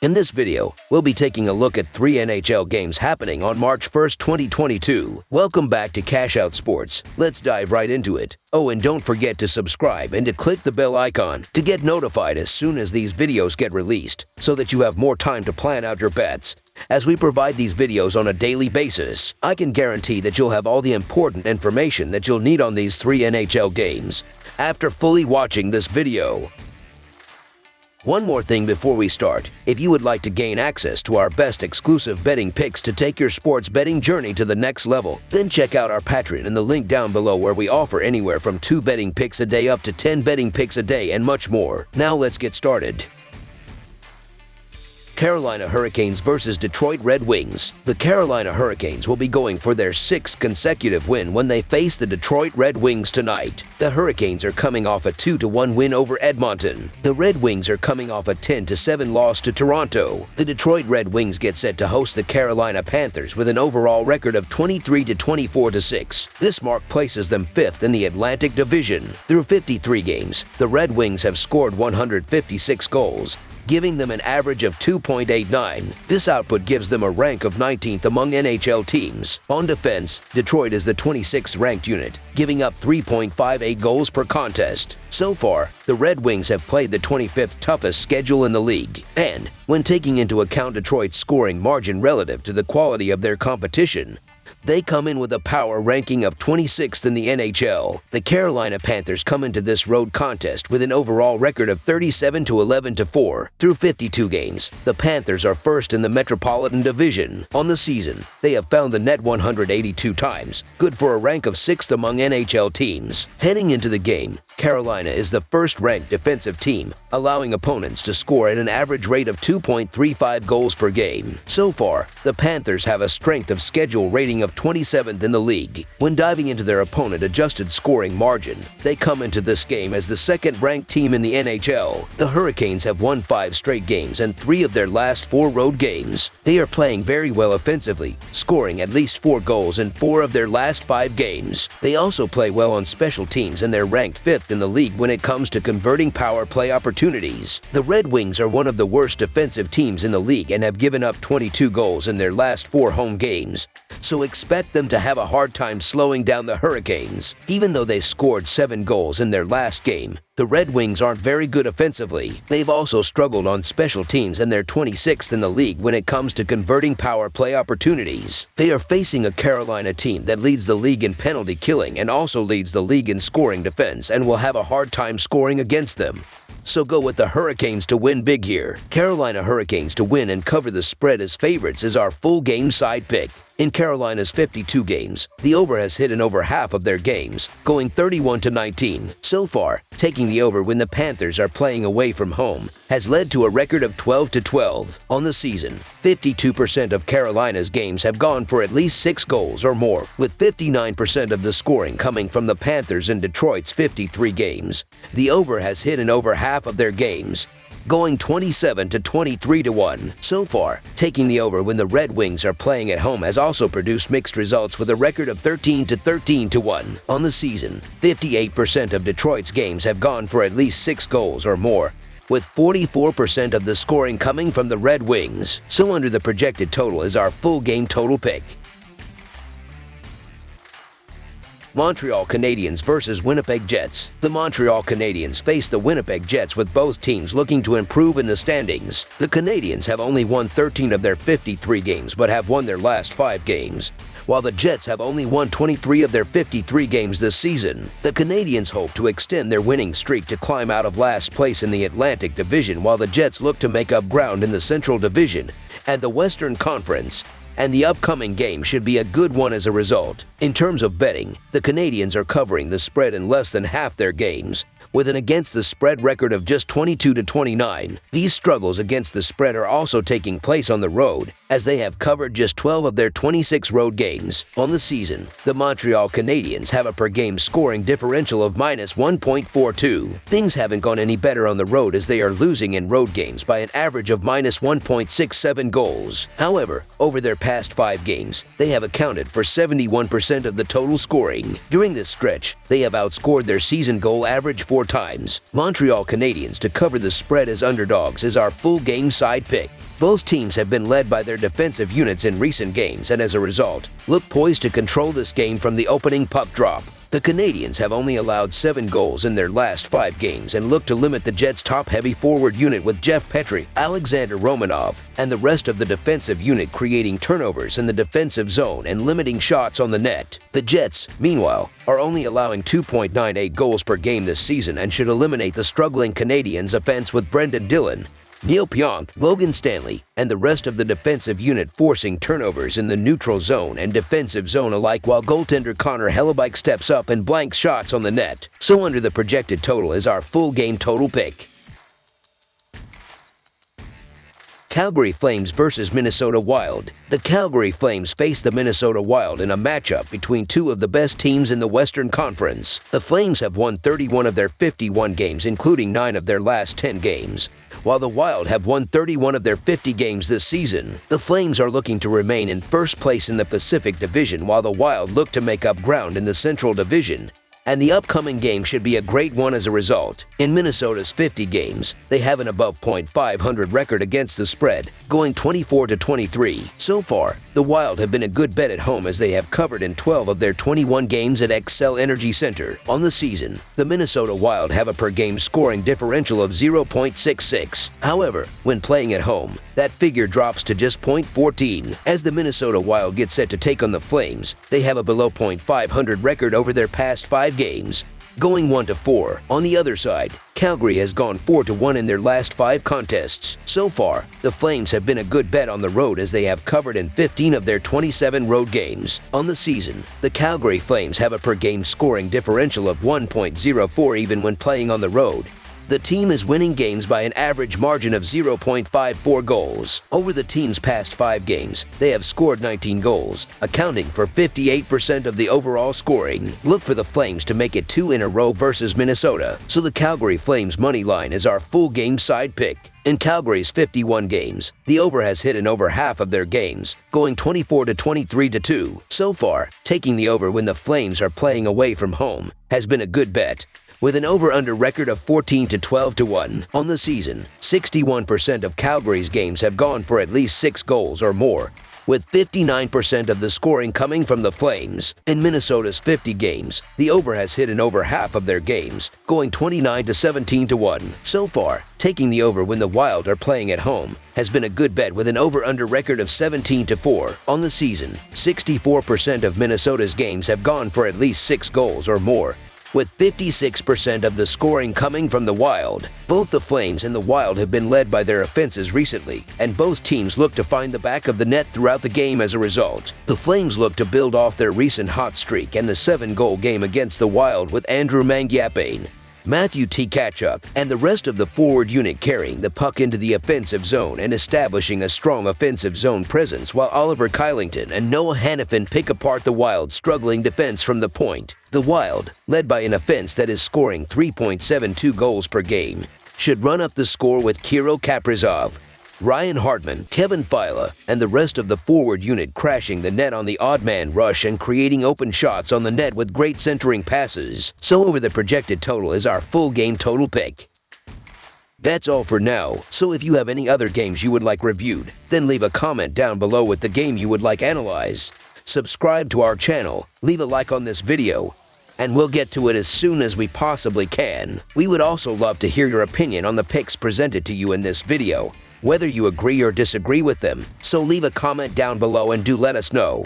In this video, we'll be taking a look at 3 NHL games happening on March 1st, 2022. Welcome back to Cash Out Sports. Let's dive right into it. Oh, and don't forget to subscribe and to click the bell icon to get notified as soon as these videos get released, so that you have more time to plan out your bets. As we provide these videos on a daily basis, I can guarantee that you'll have all the important information that you'll need on these 3 NHL games after fully watching this video. One more thing before we start. If you would like to gain access to our best exclusive betting picks to take your sports betting journey to the next level, then check out our Patreon in the link down below, where we offer anywhere from 2 betting picks a day up to 10 betting picks a day and much more. Now let's get started. Carolina Hurricanes versus Detroit Red Wings. The Carolina Hurricanes will be going for their 6th consecutive win when they face the Detroit Red Wings tonight. The Hurricanes are coming off a 2-1 win over Edmonton. The Red Wings are coming off a 10-7 loss to Toronto. The Detroit Red Wings get set to host the Carolina Panthers with an overall record of 23-24-6. This mark places them 5th in the Atlantic Division. Through 53 games, the Red Wings have scored 156 goals, giving them an average of 2.89. This output gives them a rank of 19th among NHL teams. On defense, Detroit is the 26th ranked unit, giving up 3.58 goals per contest. So far, the Red Wings have played the 25th toughest schedule in the league, and when taking into account Detroit's scoring margin relative to the quality of their competition, they come in with a power ranking of 26th in the NHL. The Carolina Panthers come into this road contest with an overall record of 37-11-4. Through 52 games, the Panthers are 1st in the Metropolitan Division. On the season, they have found the net 182 times, good for a rank of 6th among NHL teams. Heading into the game, Carolina is the 1st-ranked defensive team, allowing opponents to score at an average rate of 2.35 goals per game. So far, the Panthers have a strength of schedule rating of 27th in the league. When diving into their opponent-adjusted scoring margin, they come into this game as the 2nd-ranked team in the NHL. The Hurricanes have won 5 straight games and 3 of their last 4 road games. They are playing very well offensively, scoring at least 4 goals in 4 of their last 5 games. They also play well on special teams, and they're ranked 5th in the league when it comes to converting power play opportunities. The Red Wings are one of the worst defensive teams in the league and have given up 22 goals in their last 4 home games, so expect them to have a hard time slowing down the Hurricanes. Even though they scored 7 goals in their last game, the Red Wings aren't very good offensively. They've also struggled on special teams, and they're 26th in the league when it comes to converting power play opportunities. They are facing a Carolina team that leads the league in penalty killing and also leads the league in scoring defense, and will have a hard time scoring against them. So go with the Hurricanes to win big here. Carolina Hurricanes to win and cover the spread as favorites is our full game side pick. In Carolina's 52 games, the over has hit in over half of their games, going 31-19. So far, taking the over when the Panthers are playing away from home has led to a record of 12-12. On the season, 52% of Carolina's games have gone for at least 6 goals or more, with 59% of the scoring coming from the Panthers in Detroit's 53 games. The over has hit in over half of their games, going 27-23-1. So far, taking the over when the Red Wings are playing at home has also produced mixed results, with a record of 13-13-1. On the season, 58% of Detroit's games have gone for at least 6 goals or more, with 44% of the scoring coming from the Red Wings. So under the projected total is our full game total pick. Montreal Canadiens versus Winnipeg Jets. The Montreal Canadiens face the Winnipeg Jets, with both teams looking to improve in the standings. The Canadiens have only won 13 of their 53 games but have won their last 5 games, while the Jets have only won 23 of their 53 games this season. The Canadiens hope to extend their winning streak to climb out of last place in the Atlantic Division, while the Jets look to make up ground in the Central Division and the Western Conference, and the upcoming game should be a good one as a result. In terms of betting, the Canadiens are covering the spread in less than half their games, with an against-the-spread record of just 22-29. These struggles against the spread are also taking place on the road, as they have covered just 12 of their 26 road games. On the season, the Montreal Canadiens have a per-game scoring differential of -1.42. Things haven't gone any better on the road, as they are losing in road games by an average of -1.67 goals. However, over their past 5 games, they have accounted for 71% of the total scoring. During this stretch, they have outscored their season goal average 4 times. Montreal Canadiens to cover the spread as underdogs is our full game side pick. Both teams have been led by their defensive units in recent games and as a result, look poised to control this game from the opening puck drop. The Canadiens have only allowed 7 goals in their last 5 games and look to limit the Jets' top-heavy forward unit with Jeff Petry, Alexander Romanov, and the rest of the defensive unit creating turnovers in the defensive zone and limiting shots on the net. The Jets, meanwhile, are only allowing 2.98 goals per game this season and should eliminate the struggling Canadiens' offense with Brendan Dillon, Neil Pionk, Logan Stanley, and the rest of the defensive unit forcing turnovers in the neutral zone and defensive zone alike while goaltender Connor Hellebuyck steps up and blanks shots on the net. So under the projected total is our full game total pick. Calgary Flames versus Minnesota Wild. The Calgary Flames face the Minnesota Wild in a matchup between two of the best teams in the Western Conference. The Flames have won 31 of their 51 games, including 9 of their last 10 games, while the Wild have won 31 of their 50 games this season. The Flames are looking to remain in first place in the Pacific Division while the Wild look to make up ground in the Central Division. And the upcoming game should be a great one as a result. In Minnesota's 50 games, they have an above .500 record against the spread, going 24-23. So far, the Wild have been a good bet at home as they have covered in 12 of their 21 games at Xcel Energy Center. On the season, the Minnesota Wild have a per-game scoring differential of 0.66. However, when playing at home, that figure drops to just .14. As the Minnesota Wild get set to take on the Flames, they have a below .500 record over their past 5 games, going 1-4. On the other side, Calgary has gone 4-1 in their last 5 contests. So far, the Flames have been a good bet on the road as they have covered in 15 of their 27 road games. On the season, the Calgary Flames have a per-game scoring differential of 1.04 even when playing on the road. The team is winning games by an average margin of 0.54 goals. Over the team's past 5 games, they have scored 19 goals, accounting for 58% of the overall scoring. Look for the Flames to make it 2 in a row versus Minnesota, so the Calgary Flames money line is our full game side pick. In Calgary's 51 games, the over has hit in over half of their games, going 24-23-2. So far, taking the over when the Flames are playing away from home has been a good bet, with an over-under record of 14-12-1. On the season, 61% of Calgary's games have gone for at least 6 goals or more, with 59% of the scoring coming from the Flames. In Minnesota's 50 games, the over has hit in over half of their games, going 29-17-1. So far, taking the over when the Wild are playing at home has been a good bet with an over-under record of 17-4. On the season, 64% of Minnesota's games have gone for at least 6 goals or more, with 56% of the scoring coming from the Wild. Both the Flames and the Wild have been led by their offenses recently, and both teams look to find the back of the net throughout the game as a result. The Flames look to build off their recent hot streak and the 7-goal game against the Wild with Andrew Mangiapane, Matthew Tkachuk, and the rest of the forward unit carrying the puck into the offensive zone and establishing a strong offensive zone presence while Oliver Kylington and Noah Hanifin pick apart the Wild's struggling defense from the point. The Wild, led by an offense that is scoring 3.72 goals per game, should run up the score with Kirill Kaprizov, Ryan Hartman, Kevin Fila, and the rest of the forward unit crashing the net on the odd man rush and creating open shots on the net with great centering passes. So over the projected total is our full game total pick. That's all for now, so if you have any other games you would like reviewed, then leave a comment down below with the game you would like analyzed. Subscribe to our channel, leave a like on this video, and we'll get to it as soon as we possibly can. We would also love to hear your opinion on the picks presented to you in this video, whether you agree or disagree with them, so leave a comment down below and do let us know.